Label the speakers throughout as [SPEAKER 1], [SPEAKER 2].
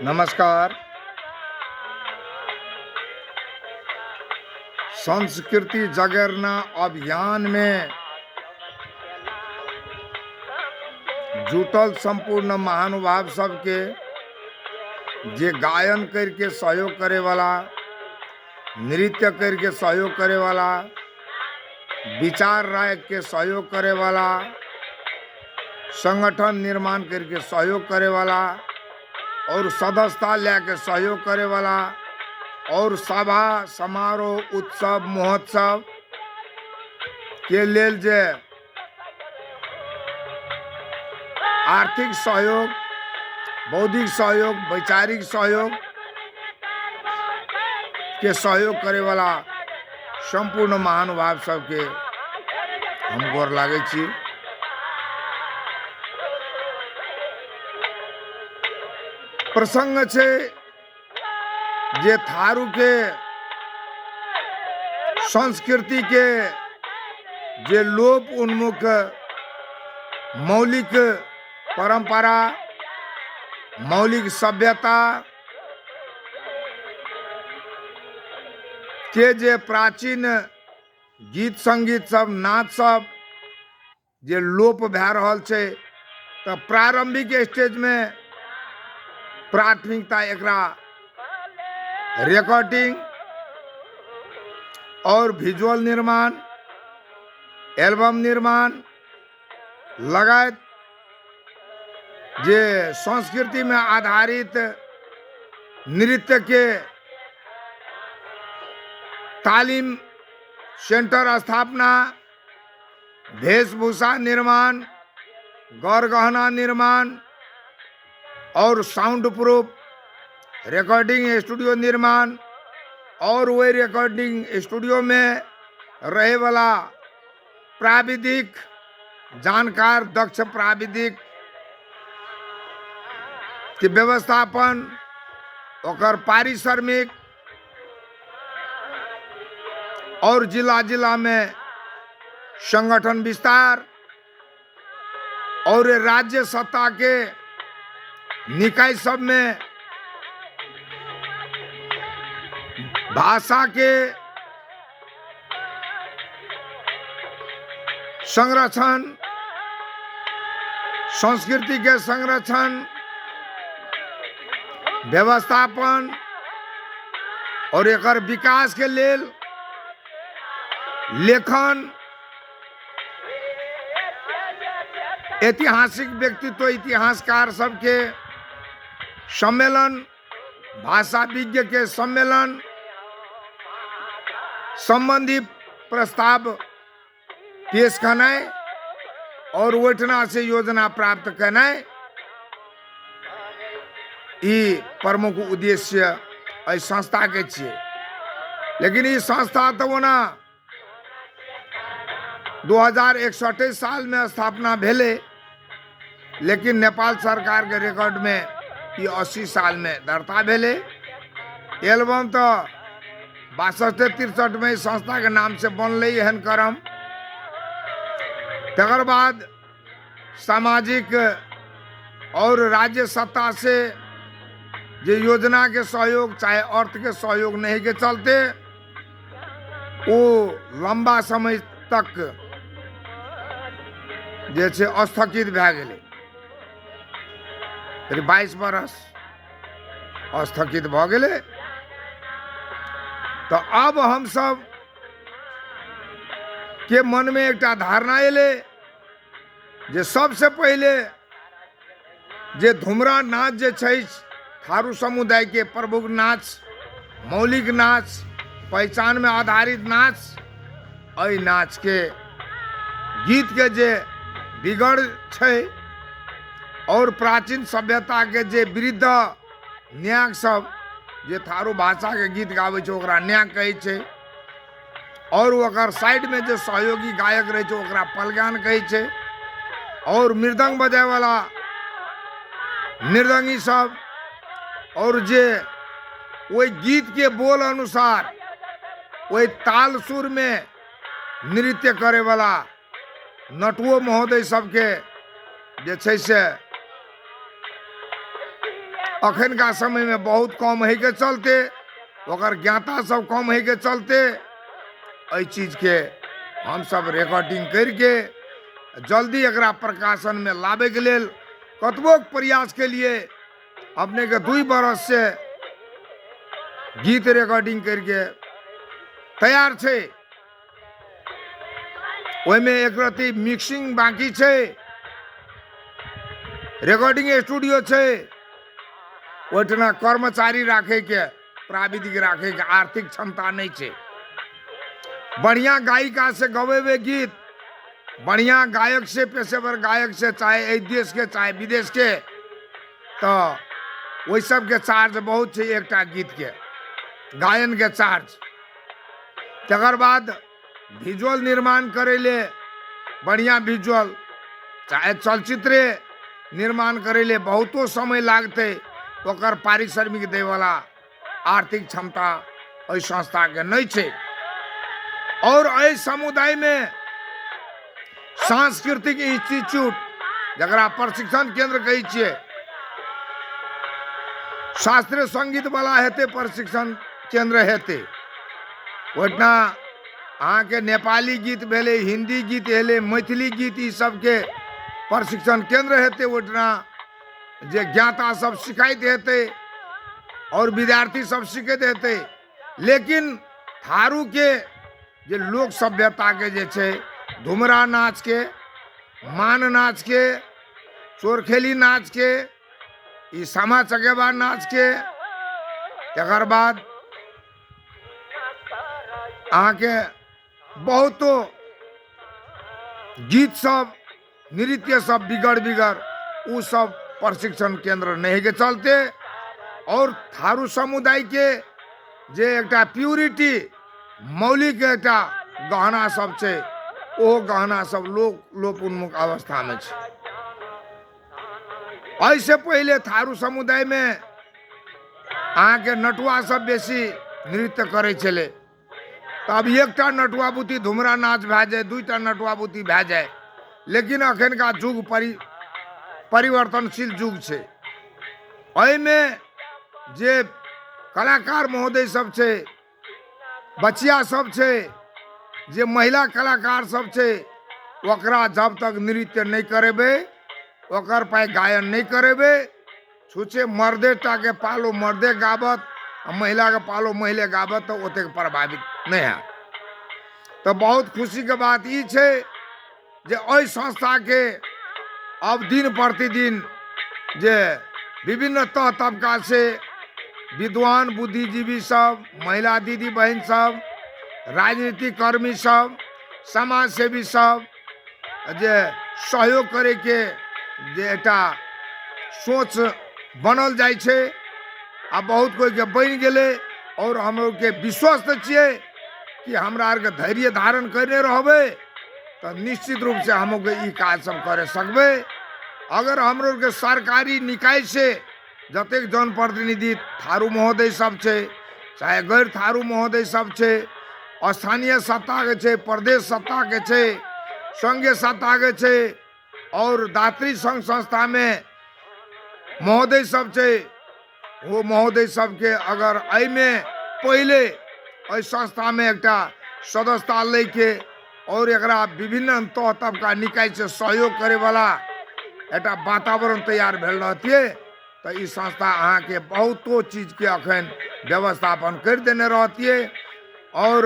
[SPEAKER 1] नमस्कार। संस्कृति जागरण अभियान में जुटल संपूर्ण महानुभाव सबके जे गायन करके सहयोग करे वाला, नृत्य करके सहयोग करे वाला, विचार राय के सहयोग करे वाला, संगठन निर्माण करके सहयोग करे वाला और सदस्यता लेके सहयोग करे वाला और सभा समारोह उत्सव महोत्सव के लेल जे आर्थिक सहयोग, बौद्धिक सहयोग, वैचारिक सहयोग के सहयोग करे वाला संपूर्ण महानुभाव सबके हम गोर लागे छी। प्रसंग छे जे थारू के संस्कृति के जे लोप उन्मुख मौलिक परंपरा, मौलिक सभ्यता के जे प्राचीन गीत संगीत सब, नाच सब जे लोप भै रहल छे, तो प्रारंभिक स्टेज में प्राथमिकता एकरा रिकॉर्डिंग और विजुअल निर्माण, एल्बम निर्माण लगायत जे संस्कृति में आधारित नृत्य के तालीम सेंटर स्थापना, वेशभूषा निर्माण, गौर गहना निर्माण और साउंड प्रूफ रिकॉर्डिंग स्टूडियो निर्माण और वही रिकॉर्डिंग स्टूडियो में रहे वाला प्राविधिक जानकार दक्ष प्राविधिक के व्यवस्थापन, ओकर पारिश्रमिक और जिला जिला में संगठन विस्तार और राज्य सत्ता के निकाय सब में भाषा के संरक्षण, संस्कृति के संरक्षण, व्यवस्थापन और एकर विकास के लेल लेखन, ऐतिहासिक व्यक्तित्व, इतिहासकार सबके सम्मेलन, भाषा विज्ञ के सम्मेलन संबंधी प्रस्ताव पेश करनाय और ओठना से योजना प्राप्त करनाय ई प्रमुख उद्देश्य एहि संस्था के छियै। लेकिन ई संस्था तो ओना 2061 साल में स्थापना भेले, लेकिन नेपाल सरकार के रिकॉर्ड में ये 80 साल में दर्ता भेले। एल्बम तो 62-63 में संस्था के नाम से बनले एहन करम। तकर बाद सामाजिक और राज्य सत्ता से जे योजना के सहयोग चाहे अर्थ के सहयोग नहीं के चलते वो लंबा समय तक जे छे स्थगित भै गेलै। 22 बरस स्थगित भ गेलै। तो अब हम सब के मन में एक धारणा एले जे सबसे पहले जे धुमरा नाच जे छै, थारू समुदाय के प्रमुख नाच, मौलिक नाच, पहचान में आधारित नाच, एहि नाच के गीत के जे बिगड़ छै और प्राचीन सभ्यता के जे वृद्ध न्याक सब जे थारू भाषा के गीत गावे छै ओकरा न्याक कहै छै और ओकर साइड में जे सहयोगी गायक रहे छै ओकरा पलगान कहै छै और मृदंग बजाय वाला मृदंगी सब और जे वही गीत के बोल अनुसार वही ताल सुर में नृत्य करे वाला नटुओ महोदय सबके जे छै से अखन का समय में बहुत कम है के चलते ओकर ज्ञाता सब कम है के चलते एहि चीज के हम सब रिकॉर्डिंग करके जल्दी एकरा प्रकाशन में लाबे के लेल कतबो प्रयास के लिए अपने के 2 बरस से गीत रिकॉर्डिंग करके तैयार छे। ओहिमे एक रति मिक्सिंग बाकी छे, रिकॉर्डिंग स्टूडियो छे, ओहिठना कर्मचारी राखे के प्राविधिक राखे के आर्थिक क्षमता नहीं छे। बढ़िया गायिका से गवेबे गीत, बढ़िया गायक से, पेशेवर गायक से, चाहे एहि देश के चाहे विदेश के, तो वही सब के चार्ज बहुत छे। एकटा गीत के गायन के चार्ज, तकर बाद विजुअल निर्माण करे ले बढ़िया विजुअल, चाहे चलचित्र निर्माण करे ले बहुतो समय लागते, ओकर पारिश्रमिक दे वाला आर्थिक क्षमता एहि संस्था के नहीं छे। और एहि समुदाय में सांस्कृतिक इंस्टीट्यूट जकरा प्रशिक्षण केंद्र कही छिए, शास्त्रीय संगीत वाला हेते प्रशिक्षण केंद्र हेते, ओहिठना अहाँ के नेपाली गीत भेले, हिंदी गीत भेले, मैथिली गीत, ई सब के प्रशिक्षण केंद्र हेते। ओहिठना जे ज्ञाता सब सिखाइत हेते और विद्यार्थी सब सीखते हेते। लेकिन थारू के जे लोक सभ्यता के जे छे, धुमरा नाच के, मान नाच के, चोरखेली नाच के, ई सामा चकेबा नाच के, तकर बाद अहाँ के बहुतो गीत सब, नृत्य सब बिगड़ उ सब प्रशिक्षण केंद्र नहीं के चलते। और थारू समुदाय के जे एकटा प्यूरिटी मौलिक एकटा गहना सब छे, ओ गहना सब लोप उन्मुख अवस्था में छे। ऐसे पहले थारू समुदाय में अहाँ के नटुआ सब बेसी नृत्य करे छले, तब एकटा नटुआ बुती धुमरा नाच भए जाए, 2टा नटुआ बुती भए जाए। लेकिन अखन का युग परिवर्तनशील युग छे। एहिमे जे कलाकार महोदय सब छे, बचिया सब छे, जे महिला कलाकार सब छे, ओकरा जब तक नृत्य नहीं करेबे, ओकर पाए गायन नहीं करेबे, छुचे मर्दे टा के पालो मर्दे गावत, महिला के पालो महिले गावत, तो ओते प्रभावित नहीं है। तो बहुत खुशी के बात ई छे जे ओहि संस्था के अब दिन प्रतिदिन जे विभिन्न तह तबका से विद्वान बुद्धिजीवी सब, महिला दीदी बहन सब, राजनीतिक कर्मी सब, समाज सेवी सब जे सहयोग करे के जे एकटा सोच बनल जाय छे, आ बहुत कोई के बन गेले। और हम लोग के विश्वास छिए कि हमरा आर के धैर्य धारण करने रहबे तो निश्चित रूप से हम लोग ई काज सब करे सकबे। अगर हम लोग के सरकारी निकाय से जतेक जनप्रतिनिधि थारू महोदय सब छे, चाहे गैर थारू महोदय सब छे, स्थानीय सत्ता के छे, प्रदेश सत्ता के छे, संघीय सत्ता के छे, और दात्री संघ संस्था में महोदय सब छे, वो महोदय सब के अगर एहि में पहले एहि संस्था में एकटा सदस्यता लेके और एकरा विभिन्न तह तबका निकाय से सहयोग करे वाला एकटा वातावरण तैयार भेल रहतिए, तो ई संस्था अहाँ के बहुतो चीज के अखन व्यवस्थापन कर देने रहतिए। और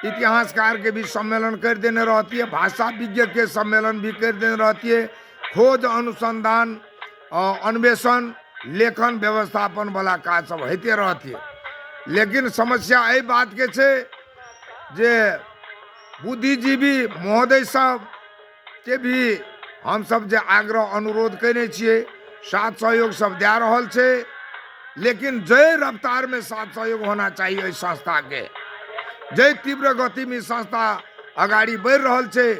[SPEAKER 1] इतिहासकार के भी सम्मेलन कर देने रहती है, भाषा विज्ञ के सम्मेलन भी कर देने रहती है, खोज अनुसंधान अन्वेषण लेखन व्यवस्थापन वाला काज सब होते रहती है। लेकिन समस्या एहि बात के छे जे बुद्धिजीवी महोदय सब के भी हम सब जे आग्रह अनुरोध करने छिए, साथ सहयोग सब दे रहल छे, लेकिन जय रफ्तार में साथ सहयोग होना चाहिए। इस संस्था के जय तीव्र गति में संस्था अगाड़ी बढ़ रहल छे,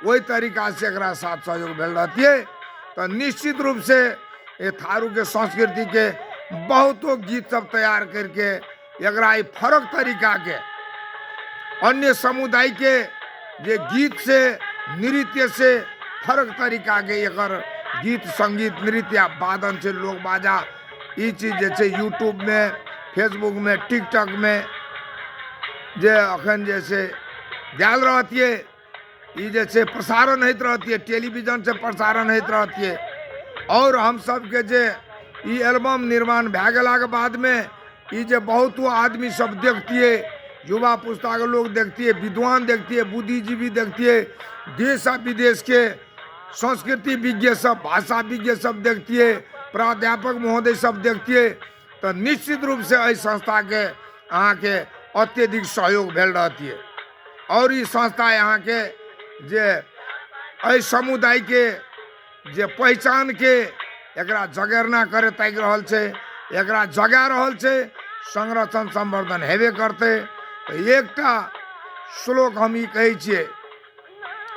[SPEAKER 1] वही तरीका से एकरा साथ सहयोग भेल रहती है, तो निश्चित रूप से ये थारू के संस्कृति के बहुतो गीत सब तैयार करके एकरा ई फरक तरीका के अन्य समुदाय के जे गीत से नृत्य से फरक तरीका के एकर गीत संगीत नृत्य वादन से लोक बाजा ई चीज जे छै यूट्यूब में फेसबुक में टिकटॉक में जे अखन जे छै जाल रहतिए ई जे छै प्रसारण होइत रहतिए टेलीविजन से प्रसारण होइत रहतिए और हम सब के जे ई एल्बम निर्माण भए गेलाक बाद में ई जे बहुत आदमी सब देखतिए युवा पुस्ता के लोग देखतिए विद्वान देखतिए बुद्धिजीवी देखतिए देश आ विदेश के संस्कृति विज्ञ सब भाषा विज्ञ सब देखतिए प्राध्यापक महोदय सब देखतिए तो निश्चित रूप से एहि संस्था के अहाँ के अत्यधिक सहयोग भेल रहतिए और ई संस्था यहाँ के जे एहि समुदाय के जे पहचान के एकरा जगेरना करे ताकि रहल छै एकरा जगा रहल छै संरक्षण संवर्धन हेबे करते तो एकटा श्लोक हम ई कहै छियै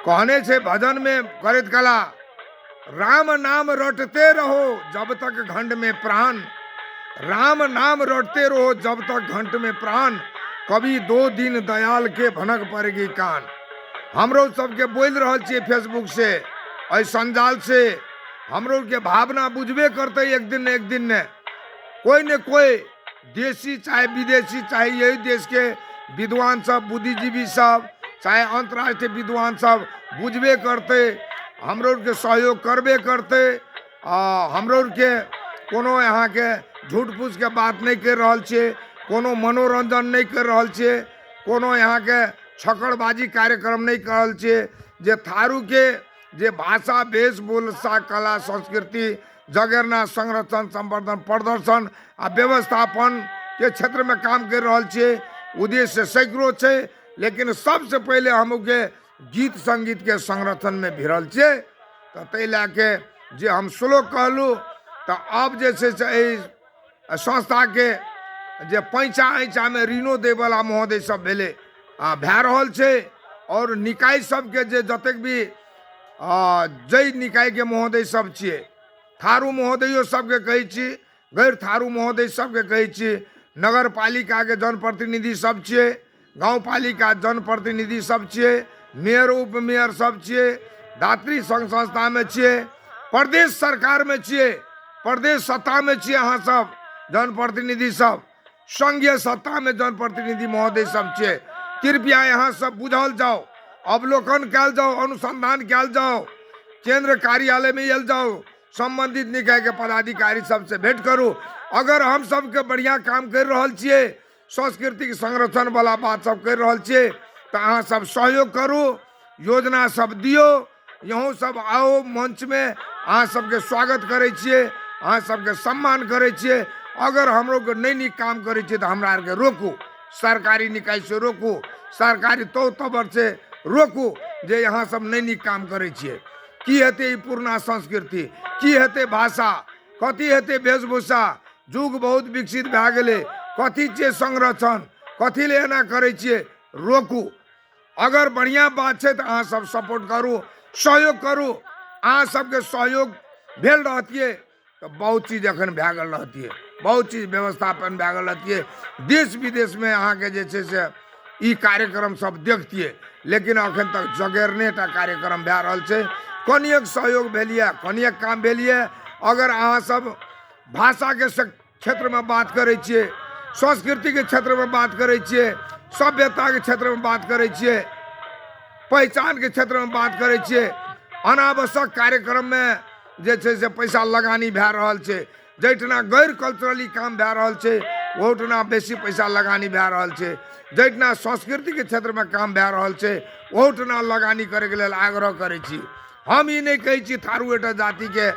[SPEAKER 1] कहने छे भजन में करत कला राम नाम रटते रहो जब तक घंट में प्राण राम नाम रटते रहो जब तक घंट में प्राण कभी 2 दिन दयाल के भनक पड़ेगी कान हमरो सबके बोल रहल छियै फेसबुक से एहि संजाल से हमरो के भावना बुझबे करते एक दिन न कोई देशी चाहे विदेशी चाहे यही देश के विद्वान सब बुद्धिजीवी सब चाहे अंतर्राष्ट्रीय विद्वान सब बुझबे करते हमरो के सहयोग करबे करते हमरो के कोनो यहाँ के झूठ फूस के बात नहीं कर रहल छियै कोनो मनोरंजन नहीं कर रहल छियै कोनो यहाँ के छकड़बाजी कार्यक्रम नहीं कर रहल छियै जे थारू के जे भाषा वेशभूषा कला संस्कृति जगेरना संरक्षण संवर्धन प्रदर्शन आ व्यवस्थापन के क्षेत्र में काम कर रहल छियै उद्देश्य सैकड़ों छै लेकिन सबसे पहले हम के गीत संगीत के संरक्षण में भिड़ल छियै तो तै लैके जे हम श्लोक कहलू तो अब जे छै से संस्था के जे पैंचा में ऋणो दे वाला महोदय सब भेले भए रहल छै और निकाय सबके जे जतेक भी जय निकाय के महोदय सब छियै थारू महोदयो सबके कहै छी गैर थारू महोदय सबके कहै छी नगर पालिका के जनप्रतिनिधि सब छियै गाँव पालिका जनप्रतिनिधि सब छियै मेयर उप मेयर सब छियै दात्री संघ संस्था में छियै प्रदेश सरकार में छियै प्रदेश सत्ता में छियै अहाँ सब जनप्रतिनिधि सब संघीय सत्ता में जनप्रतिनिधि महोदय सब छियै कृपया यहाँ सब बुझल जाओ अवलोकन कल जाओ अनुसंधान कल जाओ केंद्र कार्यालय में यल जाओ संबंधित निकाय के पदाधिकारी सबसे भेंट करू अगर हम सब के बढ़िया काम कर रहल छियै सांस्कृतिक संरक्षण वाला बात सब कर रहल छियै तो अहाँ सब सहयोग करू योजना सब दियो यहाँ सब आओ मंच में अहाँ सबके स्वागत करे छियै अहाँ सबके सम्मान करे छियै अगर हमरो के नहीं नीक काम करे छियै तो हमरा के रोकू सरकारी निकाय से रोकू सरकारी तौर से रोकू जे यहाँ सब नहीं नीक काम करे छियै की हेतै ई पुरना संस्कृति की हेतै भाषा कथी हेतै वेशभूषा युग बहुत विकसित भए गेलै कथी छियै संरक्षण कथी ले एना करे छियै रोकू अगर बढ़िया बात छै तो अहाँ सब सपोर्ट करू सहयोग करू अहाँ सबके सहयोग भेल रहतियै तो बहुत चीज अखन भए गेल रहतियै बहुत चीज व्यवस्थापन भए गेल रहतियै देश विदेश में अहाँ के जे छै से ई कार्यक्रम सब देखतियै लेकिन अखन तक जगेरने टा कार्यक्रम भए रहल छै कनियक सहयोग भेलिए कनियक काम भेलिए अगर अहाँ सब भाषा के क्षेत्र में बात करे छियै संस्कृति के क्षेत्र में बात करे छियै सभ्यता के क्षेत्र में बात करे छियै पहचान के क्षेत्र में बात करे छियै अनावश्यक कार्यक्रम में जे छै से पैसा लगानी भए रहल छै जैठना गैर कल्चरली काम भए रहल छै ओहिठना बेसी पैसा लगानी भए रहल छै जैठना संस्कृति के क्षेत्र में काम भए रहल छै ओहिठना लगानी करे के लेल आग्रह करे छी हम ई नहीं कहै छी थारू एटा जाति के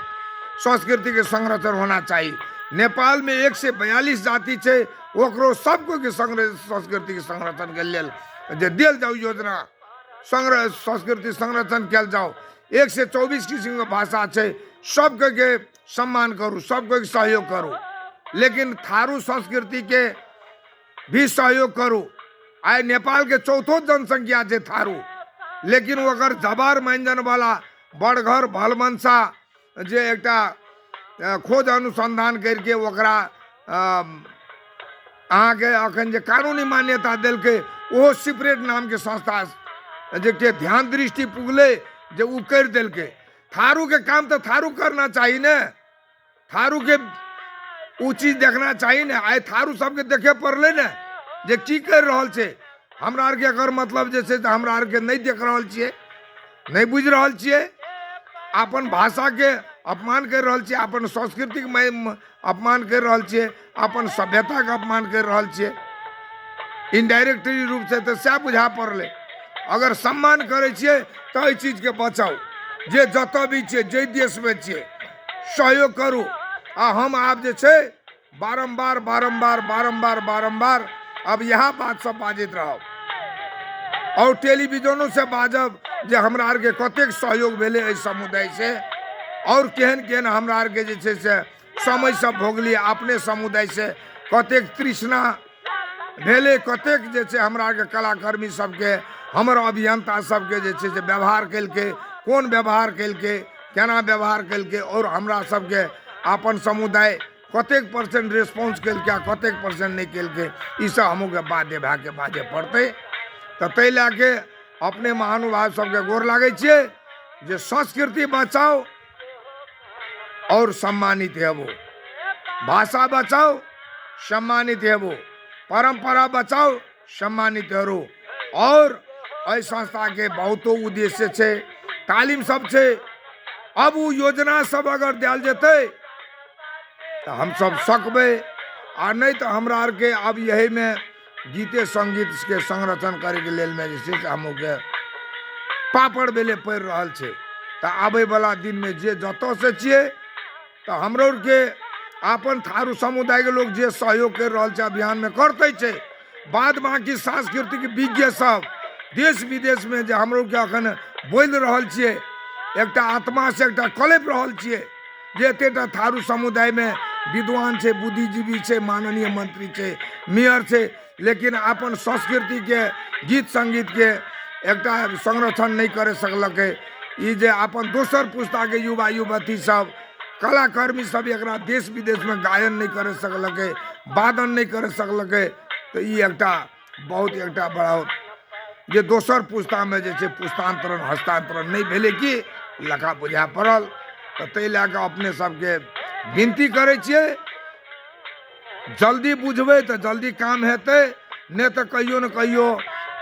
[SPEAKER 1] संस्कृति के संरक्षण होना चाहिए नेपाल में 142 जाति छै ओकरो सबको के संस्कृति के संरक्षण के लेल जे देल जाओ योजना संस्कृति संरक्षण कल जाओ 124 किस्म के भाषा छै सबके के सम्मान करू सबके सहयोग करू लेकिन थारू संस्कृति के भी सहयोग करू आइ नेपाल के चौथो जनसंख्या छै थारू लेकिन ओकर जबार मानजन वाला बड़घर भलमनसा जे एकटा खोज अनुसंधान करके ओकरा अहाँ के अखन जे कानूनी मान्यता देलकै ओहो सेपरेट नाम के संस्था जे ध्यान दृष्टि पुगले जे उ कर देलकै थारू के काम तो थारू करना चाहिए ने, थारू के उ चीज देखना चाहिए ने। आइ थारू सबके देखे पड़ले ने जे की कर रहल छे। हमरा आर के एकर मतलब जे छे हमरा आर के नहीं देख रहल छिए, नहीं बुझ रहल छिए। अपन भाषा के अपमान कर रहल छिए, अपन संस्कृति के अपमान कर रहल छिए, अपन सभ्यता के अपमान कर रहल छिए। इनडायरेक्टली रूप से तो सह बुझा पड़ले। अगर सम्मान करे छिए तो एहि चीज के बचाओ, जे जत भी छे, जे देश में छे, सहयोग करू। आ हम आप जे छे बारंबार बारंबार बारंबार बारंबार अब यह बात सब बाजित रहो और टेलीविजनों से बाजब जे हमरा आर के कतेक सहयोग भेले एहि समुदाय से, और केहन केहन हमरा आर के जे छे से समय सब भोगली अपने समुदाय से, कतेक तृष्णा भेले, कतेक जे छे हमरा आर के कलाकर्मी सबके, हमर अभियंता सबके जे छे से व्यवहार कैलके, कोन व्यवहार कैलके, केना व्यवहार कैलके, और हमरा सबके अपन समुदाय कतेक परसेंट रेस्पॉन्स कैलके, कतेक परसेंट नहीं कैलके, ई सब हमहू के बाध्य भए के बाजे पड़ते। तो तै लैके अपने महानुभाव सबके गोर लागे छे जे संस्कृति बचाओ और सम्मानित हेबो, भाषा बचाओ सम्मानित हेबो, परंपरा बचाओ सम्मानित हेरो। और एहि संस्था के बहुतो उद्देश्य छे, तालीम सब छे। अब वो योजना सब अगर दियाल जेते तो हम सब सकबे, आ नहीं तो हमरा आर के अब यही में गीते संगीत के संरक्षण करे के लेल में जे हमहू के पापड़ बेले पड़ रहल छे। तो आबे वाला दिन में जे जतो से छिए तो हमरो के अपन थारू समुदाय के लोग जे सहयोग कर रहल छे अभियान में करते छे। बाद बाकी सांस्कृतिक विज्ञ सब देश विदेश में जे हमरो के अखन बोल रहल छिए, एकटा आत्मा से एकटा कलेप रहल छिए जे एतेटा थारू समुदाय में विद्वान छे, बुद्धिजीवी छे, माननीय मंत्री छे, मेयर छे, लेकिन अपन संस्कृति के गीत संगीत के एकटा संरक्षण नहीं करे सकलके। ई जे अपन दोसर पुस्ता के युवा युवती सब, कलाकर्मी सब एकरा देश विदेश में गायन नहीं करे सकलके, वादन नहीं करे सकलके। तो ई एकटा बहुत एकटा बड़ा जे दोसर पुस्ता में जे छे पुस्तांतरण हस्तांतरण नहीं भेले कि लखा बुझा पड़ल। तो तै लैके अपने सबके विनती करे छिए, जल्दी बुझबे तो जल्दी काम हेते, नहीं तो कहियो न कहियो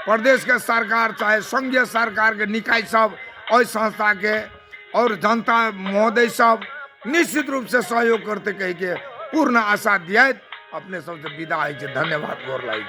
[SPEAKER 1] प्रदेश के सरकार चाहे संघीय सरकार के निकाय सब और संस्था के और जनता महोदय सब निश्चित रूप से सहयोग करते कह के पूर्ण आशा दिया। अपने सबसे विदा है। धन्यवाद गोर लाई।